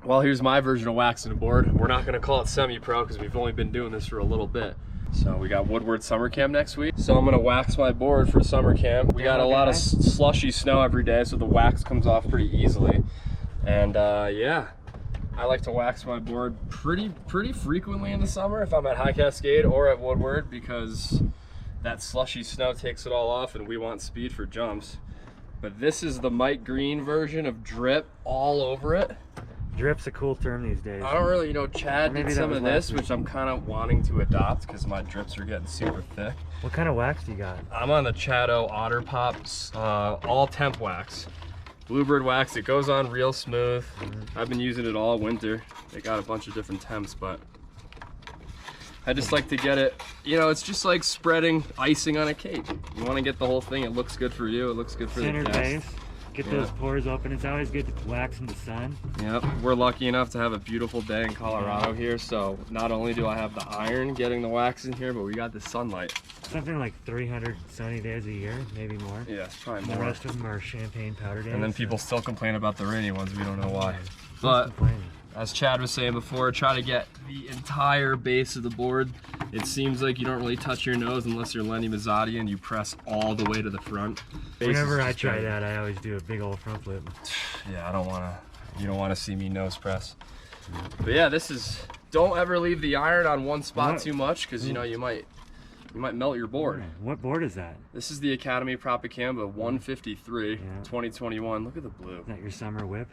Well, here's my version of waxing a board. We're not gonna call it semi-pro because we've only been doing this for a little bit. So we got Woodward summer camp next week. So I'm gonna wax my board for summer camp. We got a lot of slushy snow every day, so the wax comes off pretty easily. And yeah, I like to wax my board pretty frequently in the summer if I'm at High Cascade or at Woodward, because that slushy snow takes it all off and we want speed for jumps. But this is the Mike Green version of drip all over it. Drip's a cool term these days. I don't really, you know, Chad did some of this, which I'm kind of wanting to adopt because my drips are getting super thick. What kind of wax do you got? I'm on the Chad Otterstrom, all temp wax. Bluebird wax, it goes on real smooth. I've been using it all winter. They got a bunch of different temps, but I just like to get it, you know, it's just like spreading icing on a cake. You want to get the whole thing, it looks good for you, it looks good for the guests. Base. Get those pores open. It's always good to wax in the sun. Yep, we're lucky enough to have a beautiful day in Colorado here, so not only do I have the iron getting the wax in here, but we got the sunlight. Something like 300 sunny days a year, maybe more. Yeah, it's probably more. The rest of them are champagne powder days. And then people still complain about the rainy ones, we don't know why. But as Chad was saying before, try to get the entire base of the board. It seems like you don't really touch your nose unless you're Lenny Mazzotti and you press all the way to the front. Whenever I try that, I always do a big old front flip. Yeah, you don't want to see me nose press. But yeah, this is, don't ever leave the iron on one spot too much, because you know, you might melt your board. What board is that? This is the Academy Propaganda 153, 2021. Look at the blue. Is that your summer whip?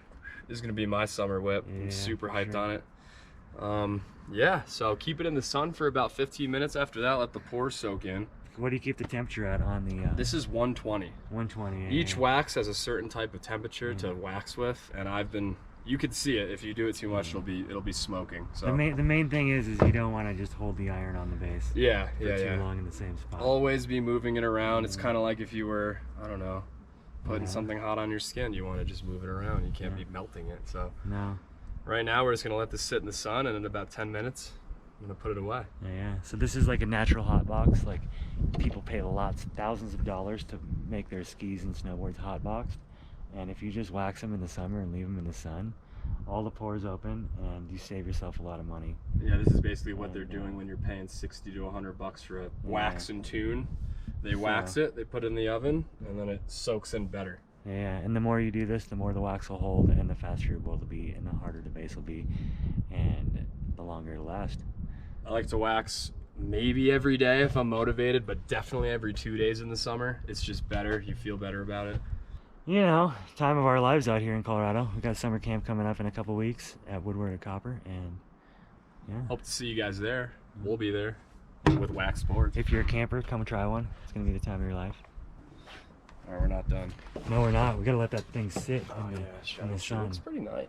This is gonna be my summer whip. I'm super hyped on it. Yeah, so keep it in the sun for about 15 minutes. After that, let the pores soak in. What do you keep the temperature at on the? This is 120. 120. Each wax has a certain type of temperature to wax with, and you could see it. If you do it too much, it'll be smoking. So the main thing is you don't want to just hold the iron on the base. Yeah, for too long in the same spot. Always be moving it around. It's kind of like if you were, I don't know, putting something hot on your skin. You want to just move it around. You can't be melting it. So no. Right now we're just gonna let this sit in the sun, and in about 10 minutes, I'm gonna put it away. Yeah. So this is like a natural hot box. Like people pay thousands of dollars to make their skis and snowboards hot boxed, and if you just wax them in the summer and leave them in the sun, all the pores open, and you save yourself a lot of money. Yeah, this is basically what they're doing when you're paying 60 to 100 bucks for a wax and tune. They wax it, they put it in the oven, and then it soaks in better. Yeah, and the more you do this, the more the wax will hold, and the faster your board will be, and the harder the base will be, and the longer it'll last. I like to wax maybe every day if I'm motivated, but definitely every 2 days in the summer. It's just better. You feel better about it. You know, time of our lives out here in Colorado. We got summer camp coming up in a couple weeks at Woodward and Copper, and yeah. Hope to see you guys there. We'll be there with wax boards. If you're a camper, come try one. It's gonna be the time of your life. All right, we're not done. No, we're not. We gotta let that thing sit in the sun. It's pretty nice.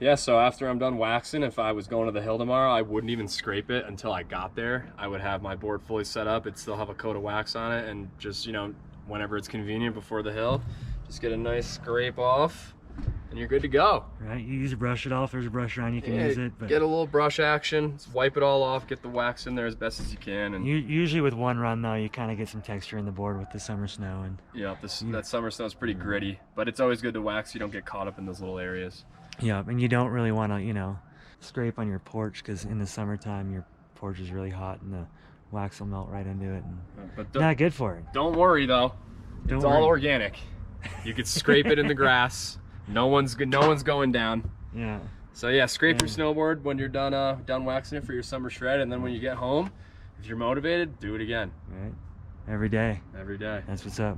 Yeah, so after I'm done waxing, if I was going to the hill tomorrow, I wouldn't even scrape it until I got there. I would have my board fully set up. It'd still have a coat of wax on it, and just, you know, whenever it's convenient before the hill, just get a nice scrape off, and you're good to go. Right, you use a brush it off. There's a brush around, you can use it. But get a little brush action, just wipe it all off, get the wax in there as best as you can. And usually with one run though, you kind of get some texture in the board with the summer snow. And yeah, that summer snow is pretty gritty, but it's always good to wax. You don't get caught up in those little areas. Yeah, and you don't really want to, you know, scrape on your porch, because in the summertime your porch is really hot and the wax will melt right into it. And but not good for it. Don't worry though, it's all organic. You could scrape it in the grass. No one's going down. Yeah. So yeah, scrape your snowboard when you're done waxing it for your summer shred, and then when you get home, if you're motivated, do it again. Right. Every day. Every day. That's what's up.